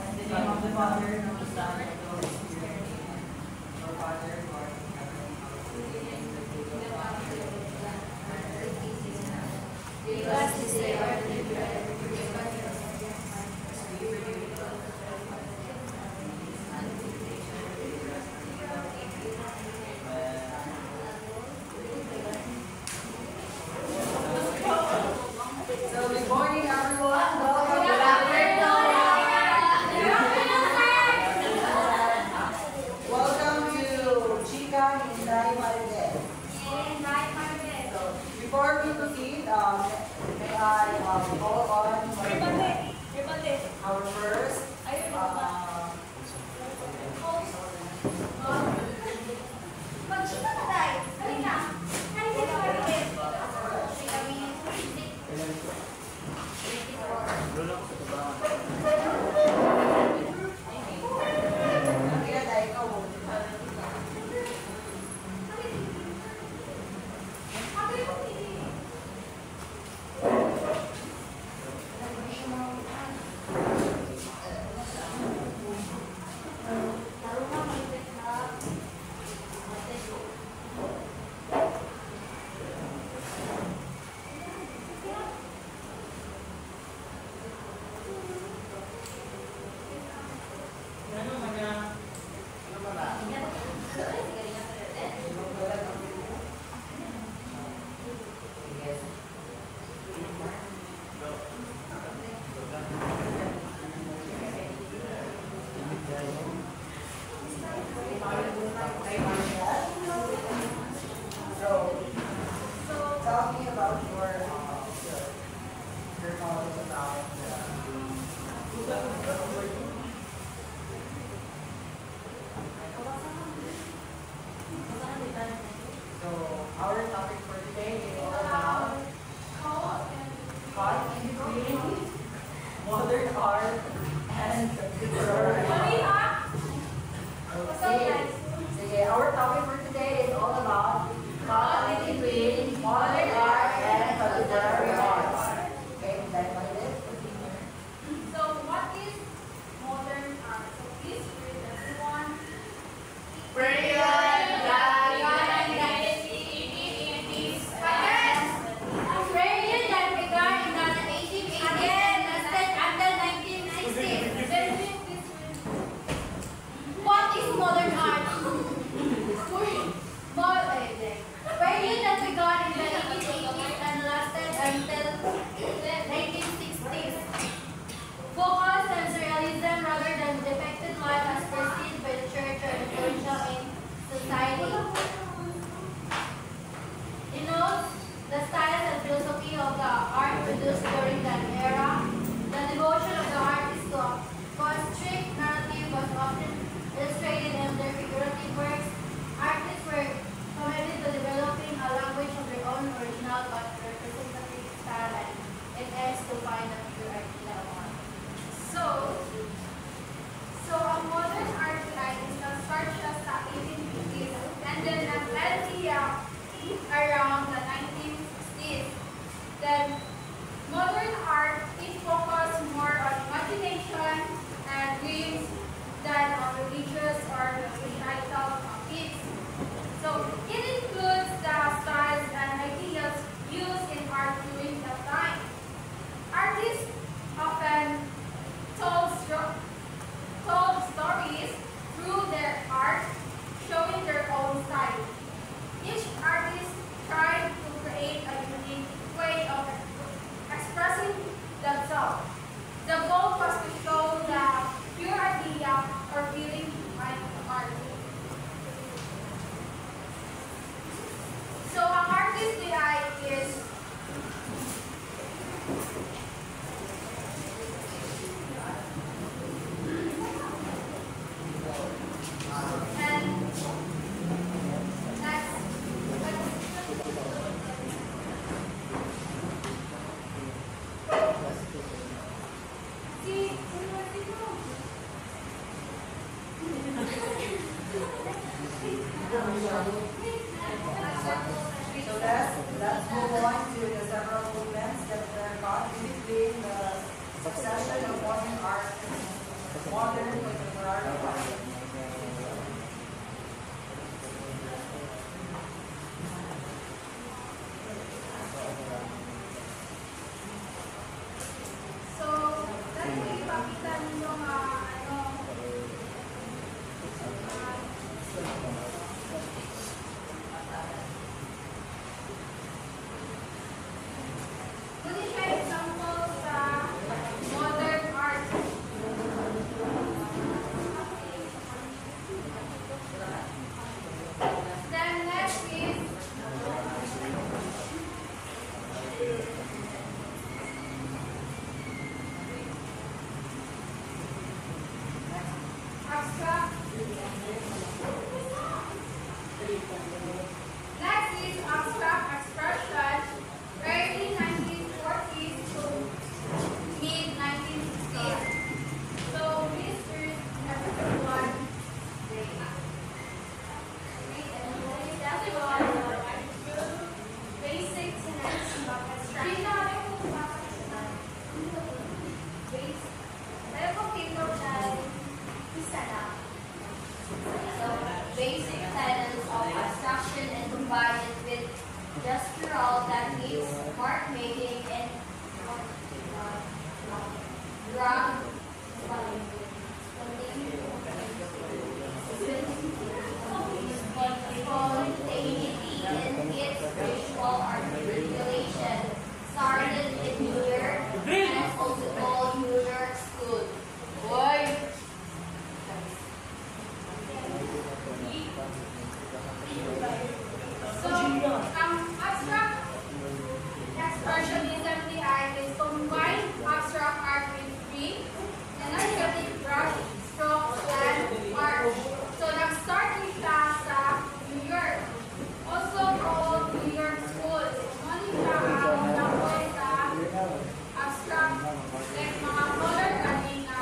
In the name of the Father, and of the Son, and of the Holy Spirit. Amen. Our Father, who art in heaven, hallowed be thy name. Give us this day our daily bread, and forgive us our trespasses, as we forgive those who trespass against us. And lead us not into temptation, but deliver us from evil. So, good morning, everyone. Welcome to Chica Hinday Maride. So, before we proceed, may I call on our first tell me about your knowledge about So our topic for today is all about caught in between modern art and contemporary art. Okay, our topic for today is all about caught in between modern art and contemporary art. Okay, that's what it is. So what is modern art? So please read everyone. Period that began in the 1880s and lasted until 1960s. What is modern art? Period that began in the 1880s and lasted until 1960s. Focused on surrealism rather than depicted life as perceived by the church or influential in society. Denotes the styles and philosophy of the art produced during that era. The devotion of the artist to a strict narrative was often illustrated in their figurative works. Artists were committed to developing a language of their own original but representative style, and it aims to find a pure idea of art. So a modern art like is constructed sa 1850s and then eventually around the 1960s. Then modern art is focused more on imagination and dreams than on religious or societal topics. So it includes the styles and ideas used in art during that time. Artists often told stories through their art, showing their own style. Each artist tried to create a unique way of expressing themselves. The goal was to show the pure idea or feeling behind the art. So an artist's eye is and next. See, So let's move on to the several movements that were caught in between the succession of modern art and modern contemporary art. So, dahil ko ipakita ninyo muli siya example sa modern art. Then next is abstract. Next is abstract expression, early 1940s to mid 1960s. So this is everyone. Basic tenets of abstraction. So, basic tenets of abstraction and combined with gestural techniques, mark making, and drawing spontaneity in its visual articulation. Started in New York and also called New York School. Boy! So, ang abstract expressionism di art is combine abstract art with free, energetic brush, strokes, and art. So, nag-start siya sa New York. Also called New York School. Mali siya ang nakoy sa abstract, like mga color cutting na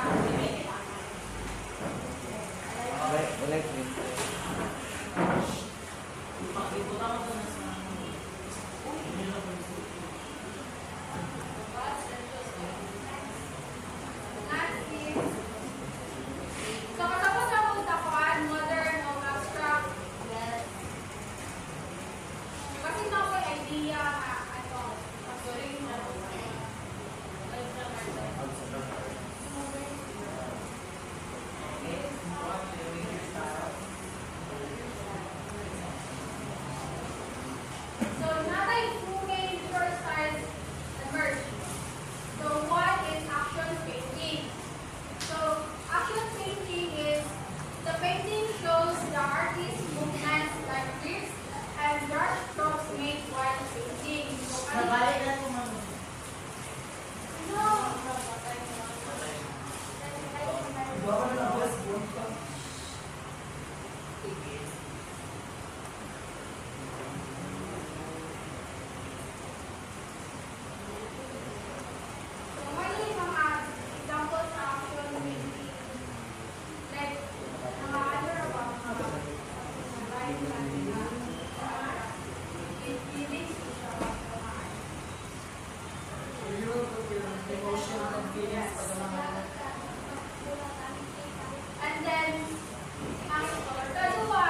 so, katapos ang utakuan, modern o abstract. Kasi na ko idea na sorry na. So, natay two main visual styles emerge. So, one is action painting. So, action painting is the painting shows the artist's movements like grips and brush strokes made while painting. So, Nabalik na po, ma'am. no. Baka na boss, So, mali mga examples sa action painting. Like, mga ano na ba? Mga emotion and feelings pag mga and then, ang dalawa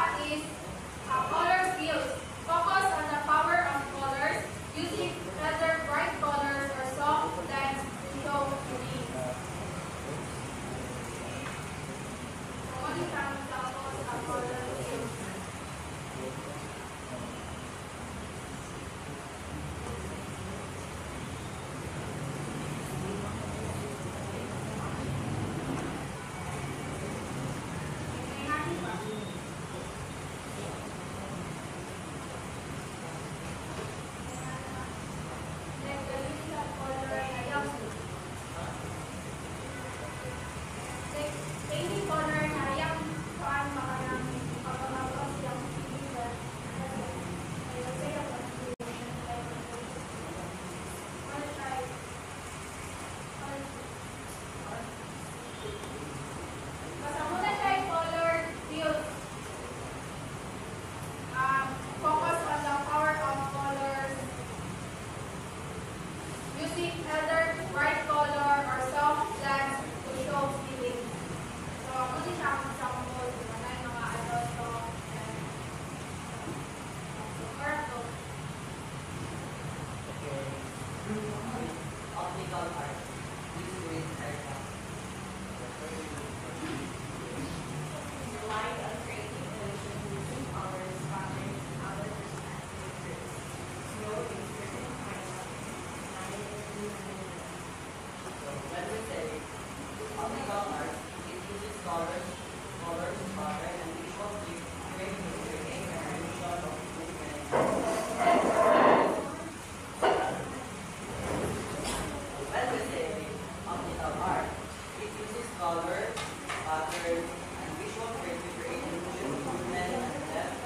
pattern and visual creating movement and depth,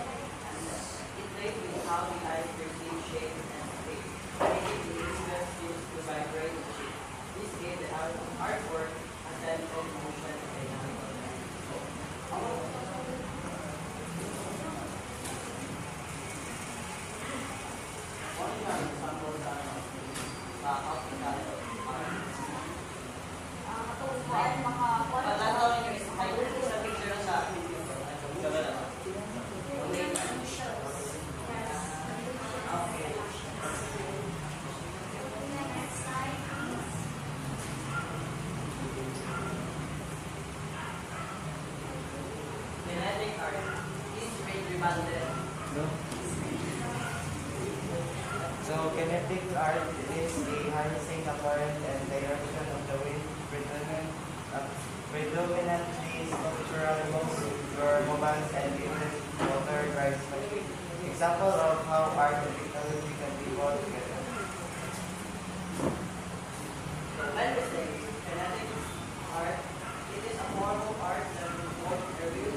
and it played with how the eye perceives shape and space, making the instruments used to vibrate the shape. This gave the artwork a sense of motion and dynamic. One example sa hospital art. Pagkataon niyo sa picture na sa okay. Kinetic art is redundant. So kinetic art is the harnessing the current and direction of the wind predominantly structural moves where movements and even water drives machine. Example of how art and technology can be brought together. So when we say kinetic art, it is a form of art that involves the real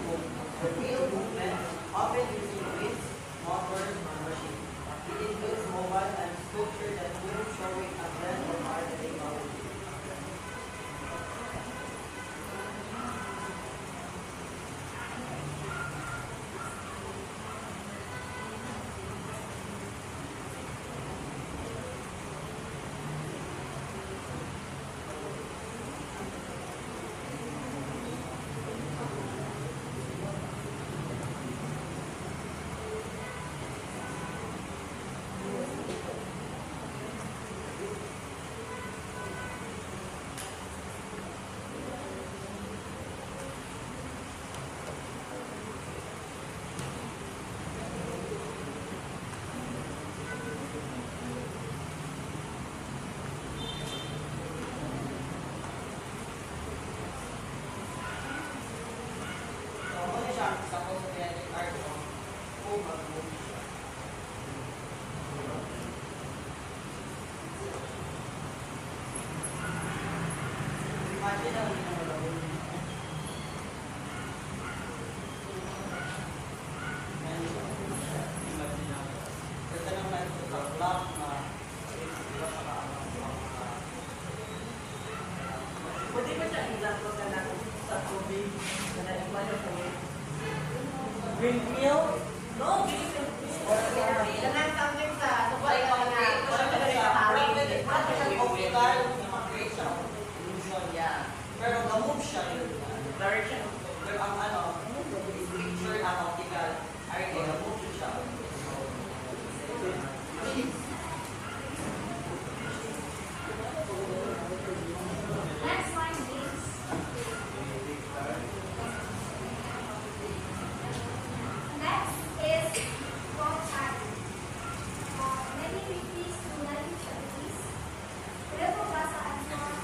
movement, often using winds, motors, or machines. It includes mobile and sculpture that move, showing a blend of art and technology. Pwede ba siya example ka lang sa tubig na naiwan yung tubig? Windmill? No, windmill. Ganang something sa tubig ka na wala ka rin sa hawin. Pwede siya popular, mag-create siya of illusion, yeah. Pero ga-move siya yun. Direction. Pero ang ano, is picture na optical. Ay, ga-move siya. Next slide, please. Next is rock art. 1950s to 1970s. Revo Basa and John.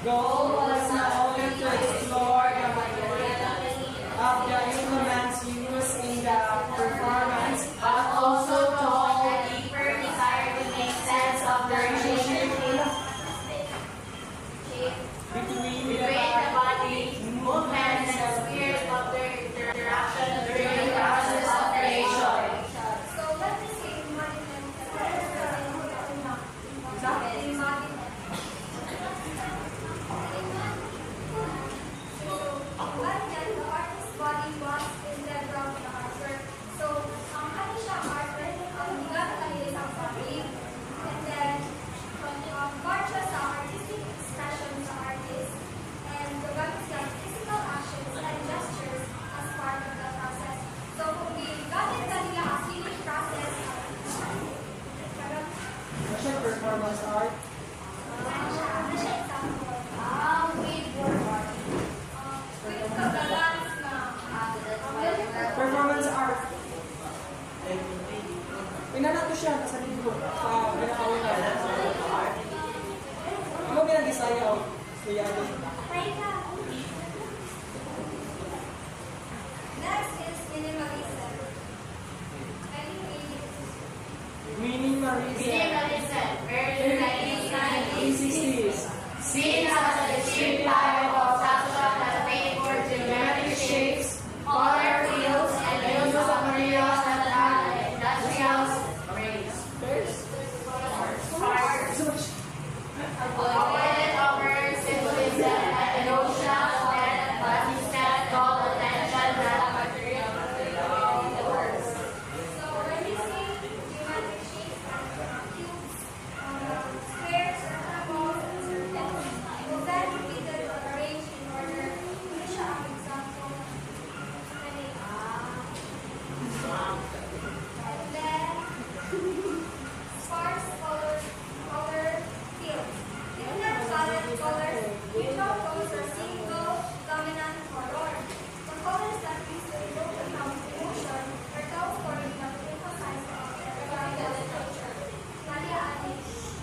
Goal was not only to explore the materiality of the instruments used in the performance, but also to hold a deeper desire to make sense of the relationship between the body, movements, and the spirit of their interaction during the process of creation. So let me say embodiment. Embodiment. So embodiment, the artist's body was integral to the artwork. So ano siya artwork? Bigat ang isang body. And then part siya sa artistic expression sa artist. And gamit siya physical actions and gestures as part of the process. So kung gamit ka nila as finished process, Ano siya, performance art? ano siya example? With your body. With balance na Performance art. Pinanat ko siya sa libro sa pinakawin na. Ano pinag-design ako? Kaya Next is minimalism. minimalism. Minimalism. Very 1990s. colors, neutral colors are single dominant color. The colors that use to evoke emotion are those colors that emphasize the reliable structure. Nadia Anish.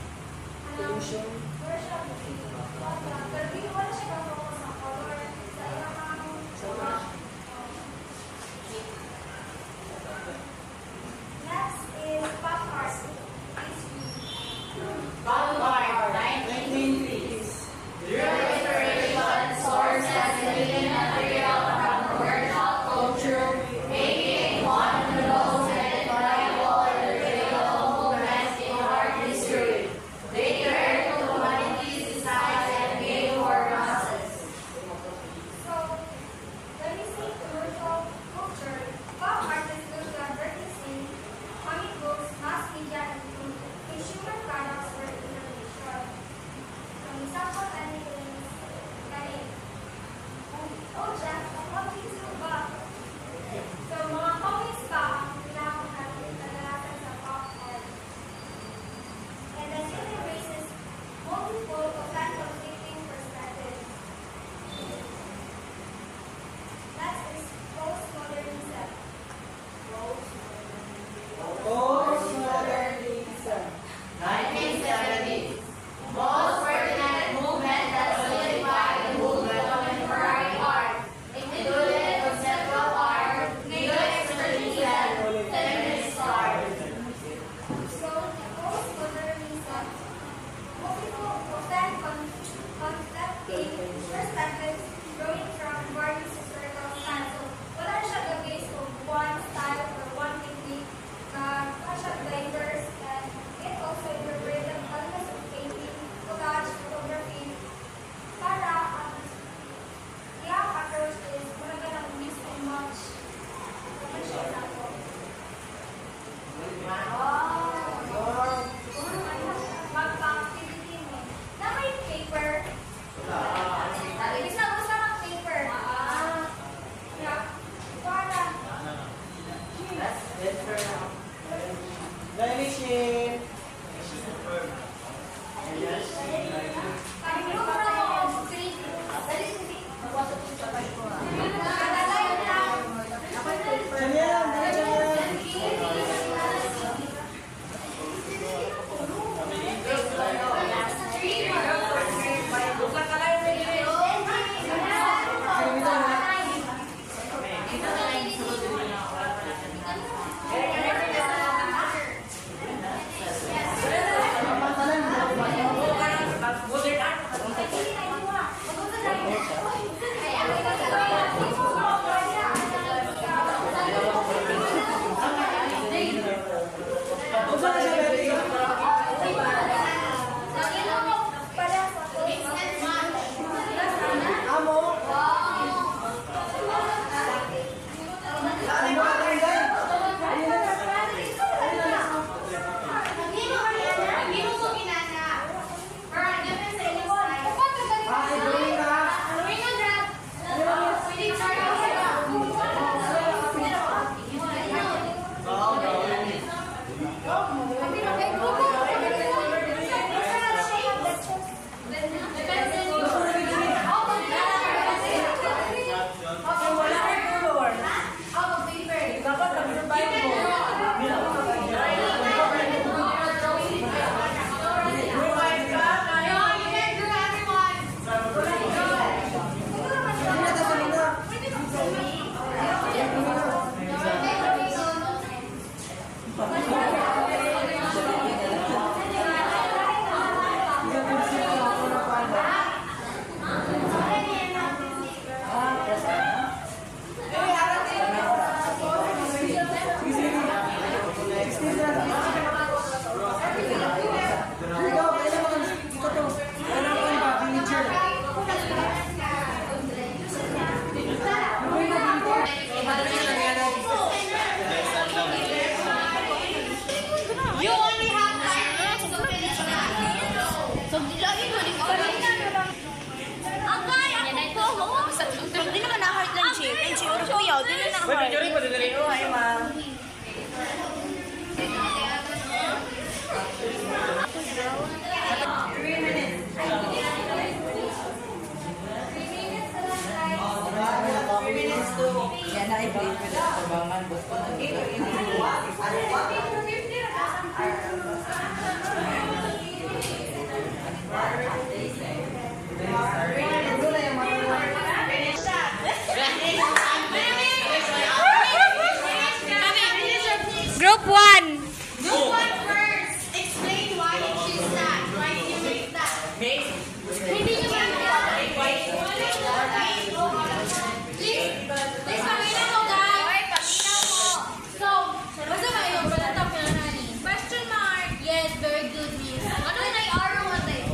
Version. Pero wala siya ka-focus sa color sa ilang next is pop art. Pop art, 1950s. Their inspiration sources making material from commercial culture, making one of the most identifiable and relatable movements in art history. They cared to humanity's designs and made for masses. So, when we say commercial culture, pop art is good to advertising, comic books, mass media, and consumer products for innovation. Some example is oh, Jeff, what do you do ba? So, mga comics pa ang kailangan natin kadalasan sa pop art. And the film embraces multiple and conflicting perspectives. Next is postmodernism. Postmodernism. 1970s. Most pertinent movement that solidified the movement of contemporary art, included conceptual art, neo-expressionism, feminist art. So, postmodernism, multiple often conflicting perspectives growing from various historical styles. So, wala siya the-base of one style or one technique na siya diverse, and it also incorporated elements of painting, collage, photography, para the approach is wala ka ng mix and match. Ano siya example? Magpa-activity mo. Na may paper. Bisa mo sa mga paper. Yeah. Para. Vanishing. Pag-group na mo. Street. Dali sa street. Kadalay na. Jamilan, Jamilan. Group 1. Group 1 first. Explain why she's sad. Why do you make that? Hindi naman Please, pakita mo guys. So, basta kayo, palatap ka na nani. Question mark. Yes, very good, miss. Ano na yung arrow natin?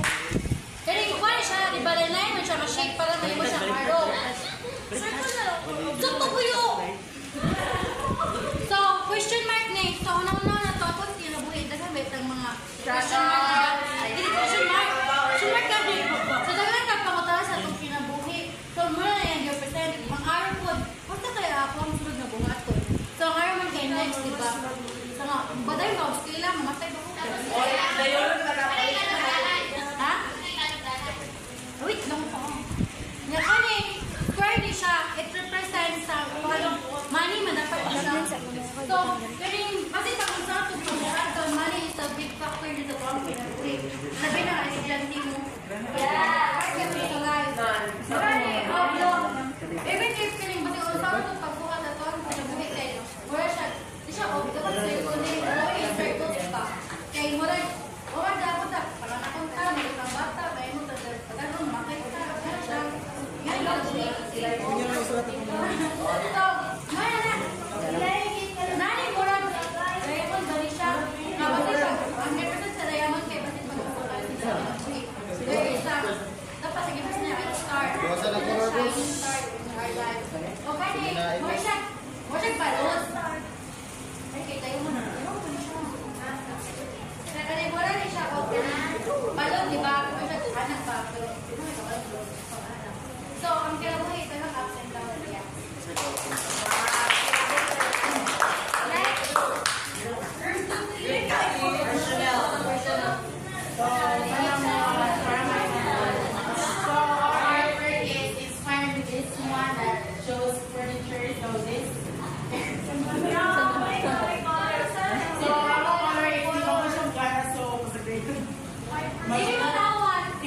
Kaya kung paano siya, di ba rin na siya ma-shape para tayo mo siyang arrow. Circle na lang. Sakto po yun. So, question mark next. So, una-una na to, ako tinabuhin. Nagabit ng mga question mark na hindi question mark. Question mark gabi. So, dagan nagpangutala sa itong kinabuhi. So, muna na yan, your percent. Ang araw po, basta tayo ako ang sunod na bunga to. So, ang araw man kayo next, di ba? So, nga, baday mo, skill lang, mamatay ba ko? Ha? Wait lang po. Nga kani, square di siya, it represents sa money man dapat siya. So, kaning kasi pag sa ito pag money is a big factor dito sa pag-pinag-uwi. Sabi na estudyante mo. Yeah. Kasi sa life. Kani, even if kaning basta kung sa ito pagbuhat na ito, pinabuhi kayo. Wala siya, di siya, dapat sa ito na yung circle ka. Kaya wala dapat na, pala na kung ka, may ibang bata, kaya mo pagkano, makay ka, kaya siya. Yan lang, so, maya na. Nani mo lang, Raymond Barisha, kapatid pa, ang 100% sa Raymond kay Basit Magpapakal siya. There is a, dapat sa gibas niya, I'll start. Shining start in our lives. Okay, mo siya balon. Ay, kita yung mo na. Nagkalimuran niya siya, balon, di ba? Mo siya anak pa, pero ito may kabalon. So, ang kailangan ito lang absent lang niya.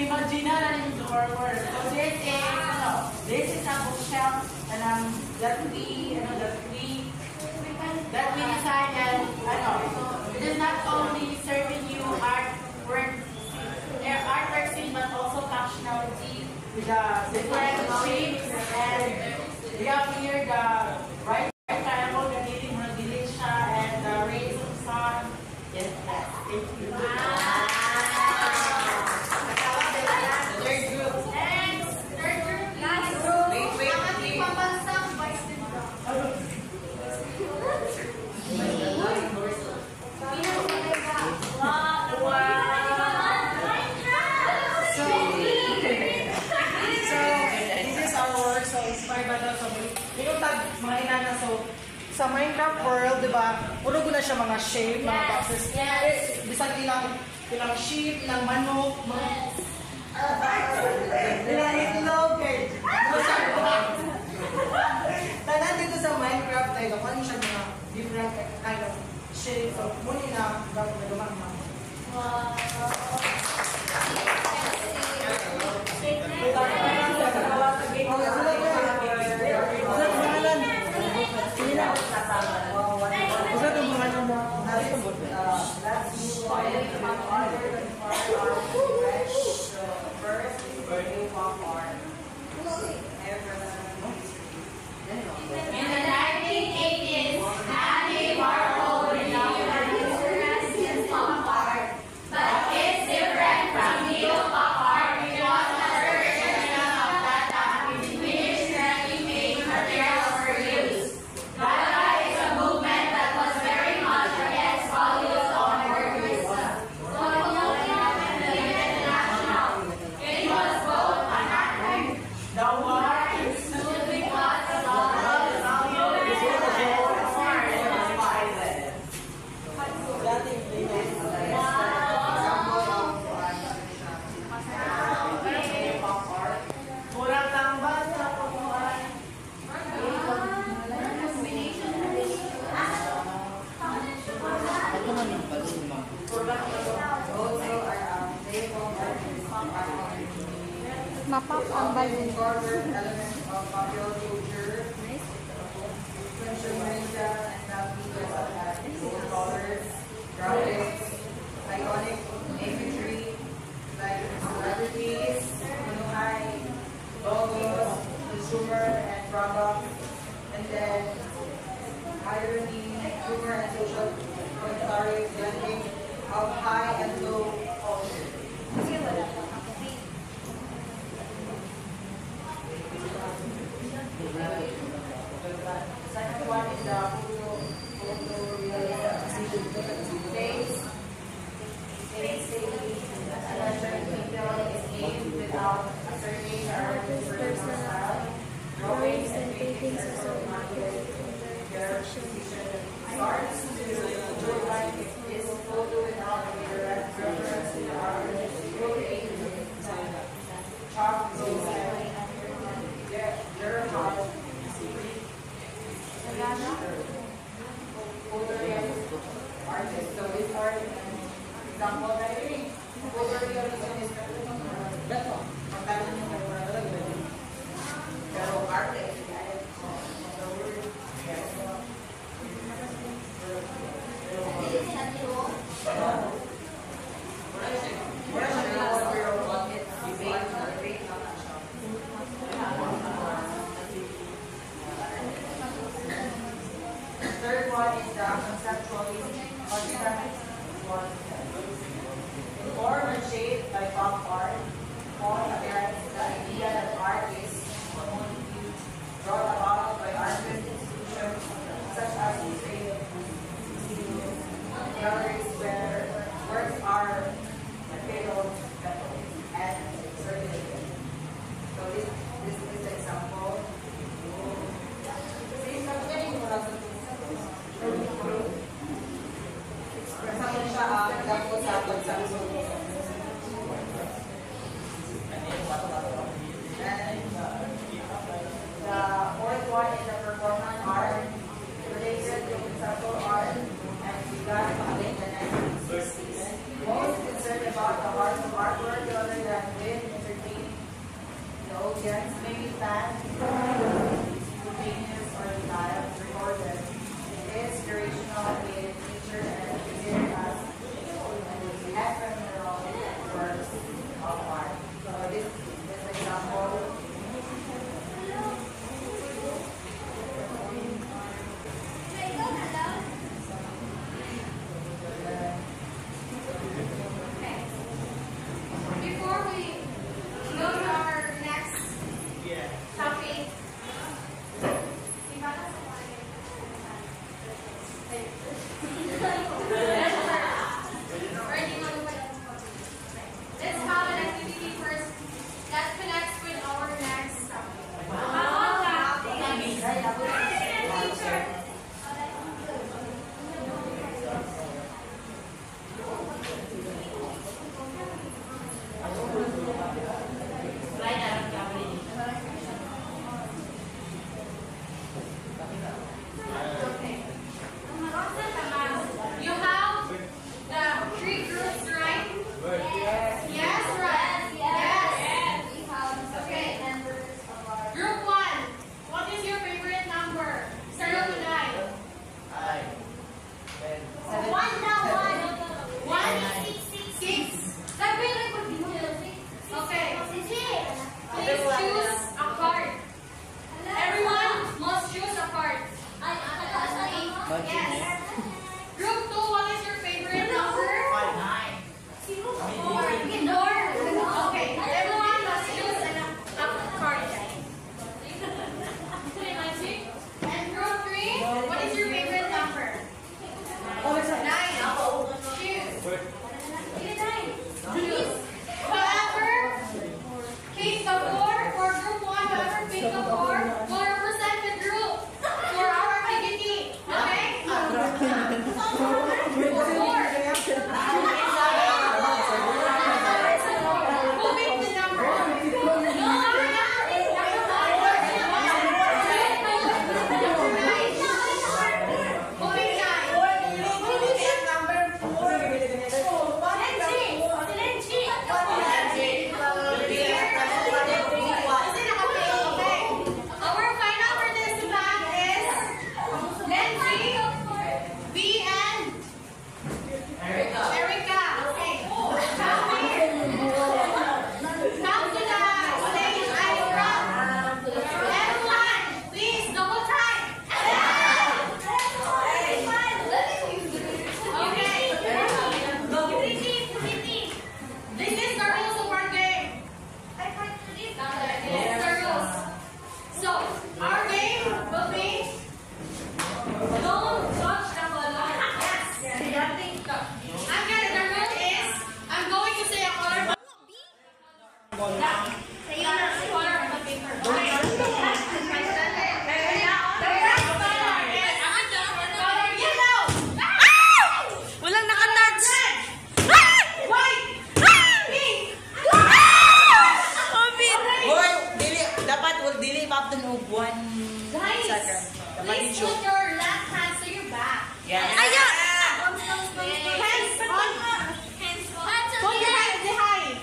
Imagine na rin yung forward. So this is a bookshelf and that we design and it is not only serving you artwork scene but also functionality with the different shapes and we have here the right triangle, the leading siya and the rays of sun. Yes, thank you. Sa Minecraft world, di ba, puro na siya mga shape, mga boxes. Bisan ilang sheep, ilang manok, ilang itlog, tanan dito sa Minecraft, tayo, kung ano siya mga different kind of shape. So, muli na, gawin na lumang That's Mapap ang balon. Incorporate elements of popular culture, consumer media, and multimedia such as bold colors, graphics, iconic imagery, like celebrities, logos, consumer and products, and then irony, humor, and social commentary blending of high and low culture. Second one is the photorealism. An attractive film is made without asserting our personal style. Drawings and paintings are so marketed their position. Arts to like is photo without a direct reference to the artist. Chalk goes their heart. Photorealism artist. So this art, example, photorealism is beto. Magkano yung pero arte. Third one is the conceptualism. Form and shape by pop art. All appearance the idea that art is brought about by artist institutions such as museums, galleries where works are cradled and circulated. So this is the example. Kasama siya ang dapat sa pagsasabi. The fourth one is the performance art related to conceptual art and began in the 1960s. Most concerned about the heart of artwork rather than with entertaining the audience, maybe fans, spontaneous or style recorded. It is inspirational in nature and considered as an ephemeral works of art. So this example. Before we go to our next topic, let's have an activity first that connects with our next you have the three groups, right? Yes, right. Yes. Okay. Group 1. What is your favorite number? Start with 9. 1 is 6. Okay. Please choose a card. Everyone must choose a card. Yes. Group 2, what is your favorite number? 9. Okay, everyone must choose a card. And group 3, what is your favorite number? 9. Choose. Choose. However, case the 4 for Sa'yo na. Color of the paper. Walang nakatouch! Hoy, dapat dili pa up to one Guys, second. Dapat please i-show. put your left hands to your back. Yes. Ayan! Hands on. Hands on. Hold your hands behind.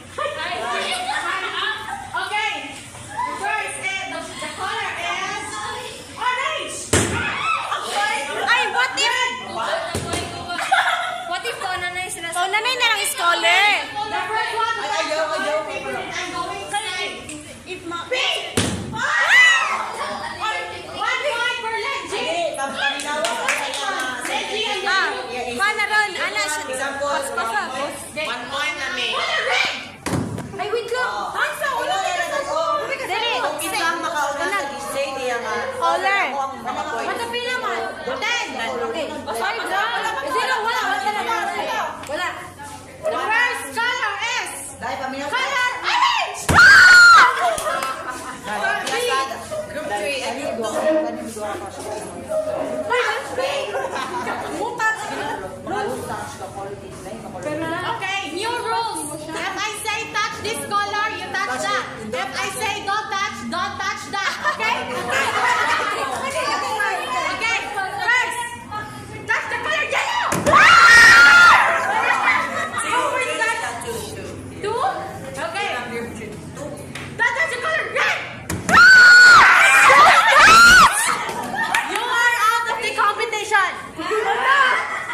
Okay. First, the color is orange. Ay, what if? What if Tona na yung sinasabi? Oh, nanay na lang scholar. The first one, Ayaw. I'm going to say, if ma... Pink! One point for Leggy. Hindi, paminawa ko sa Leggy and Mana ron, ana siya. example. 1 point na may. Red! ay wait lang. Hansa, ulo na Dali. Kung isang makauna sa display niya nga. Color. Ako ang mga point. Matapi naman. 10. Okay. Oh, sorry, zero. Wala talaga. Wala. The first color is Dahil paminawa. color orange! Group 3, and you go. Okay, new rules. If I say touch this color, you touch that. If I say don't touch that. Okay? Okay, first, touch the color yellow. Two? Okay. Touch the color red. You are out of the competition.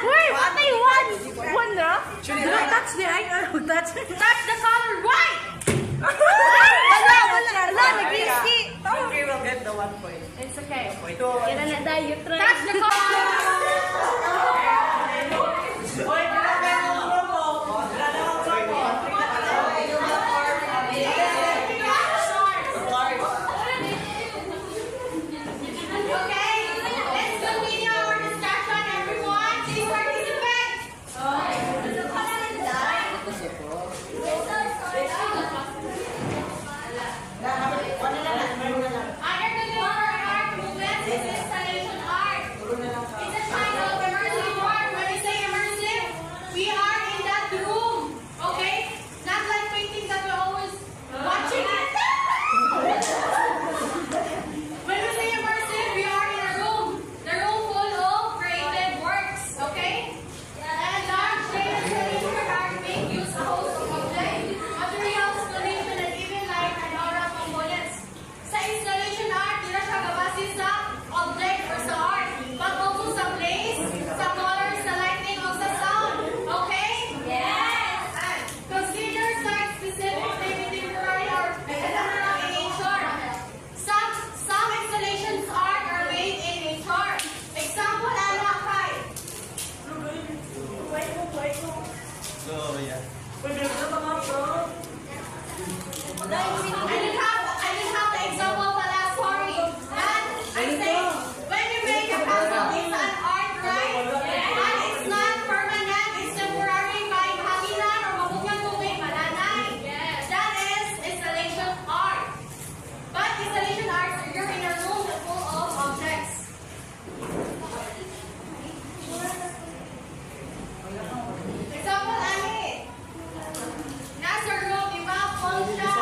Wait, what do you want? One, no? Don't touch the eye. Touch the color white. Wala, nag-iisi. Group 3 will get the 1 point. It's okay. Kaya na tayo, you try. Touch the color. Okay, let's continue our discussion, everyone. Please participate. Under the color art movement is installation art. It's a kind of immersive art. When we say immersive, we are in that room. Okay? Not like painting that we're always watching it. When we say immersive, we are in a room. The room full of creative works. Okay? And large data installation art make use of host of objects, materials, donation, and even light and aura components. Sa installation art, di na siya gabase sa object or sa art, but also sa place, sa colors, sa lighting, o sa sound. Okay? Yes! Consider site-specific, maybe temporary or ephemeral in nature. Some installations art are made in nature. Example, ano kay? I didn't have the example pala, sorry. And I say, when you make a puzzle, it's an art, right? And it's not permanent, it's temporary, kahit haginan or mabugang tubig, malanay. That is installation art. But installation art, you're in a room full of objects. Example, ani. Nasa room, di ba? Phone siya.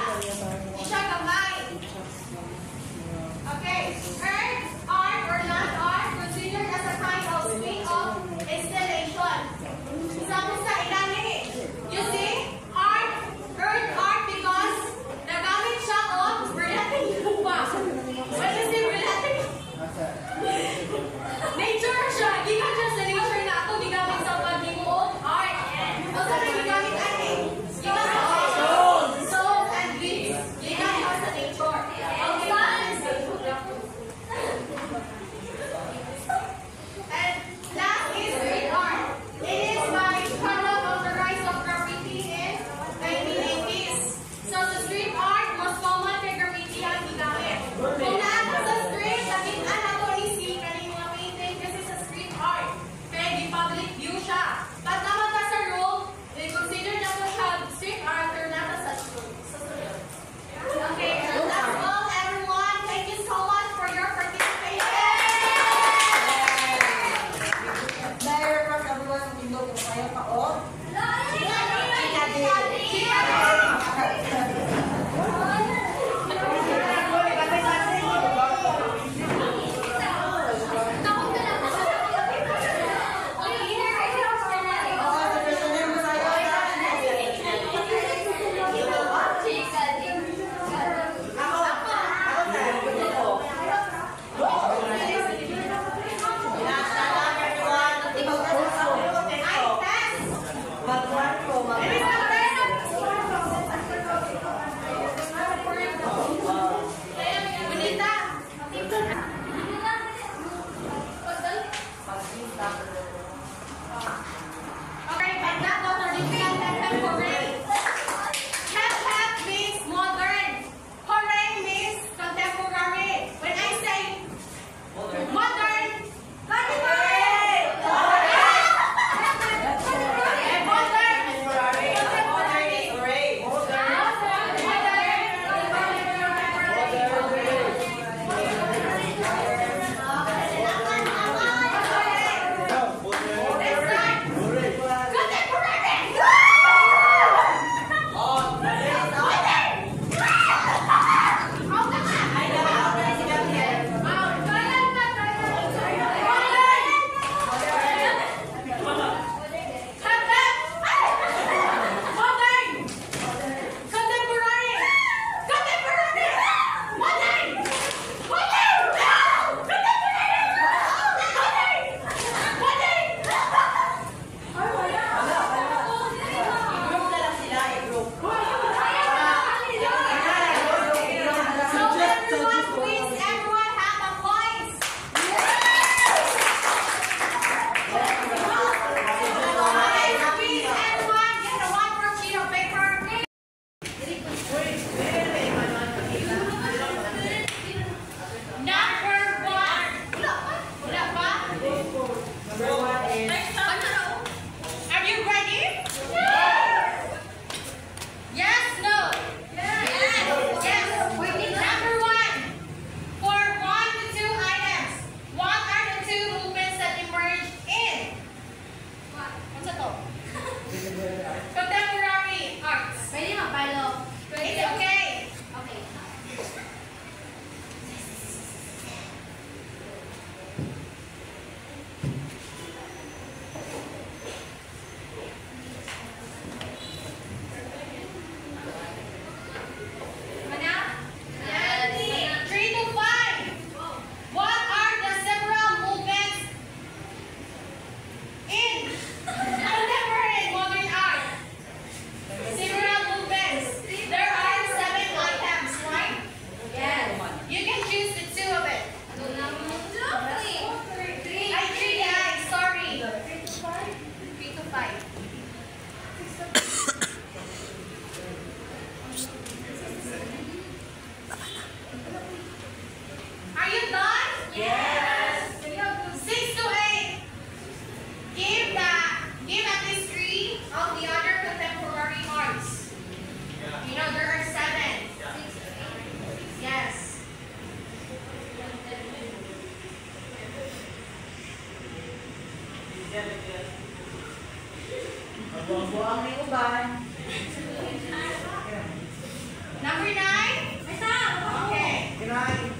29.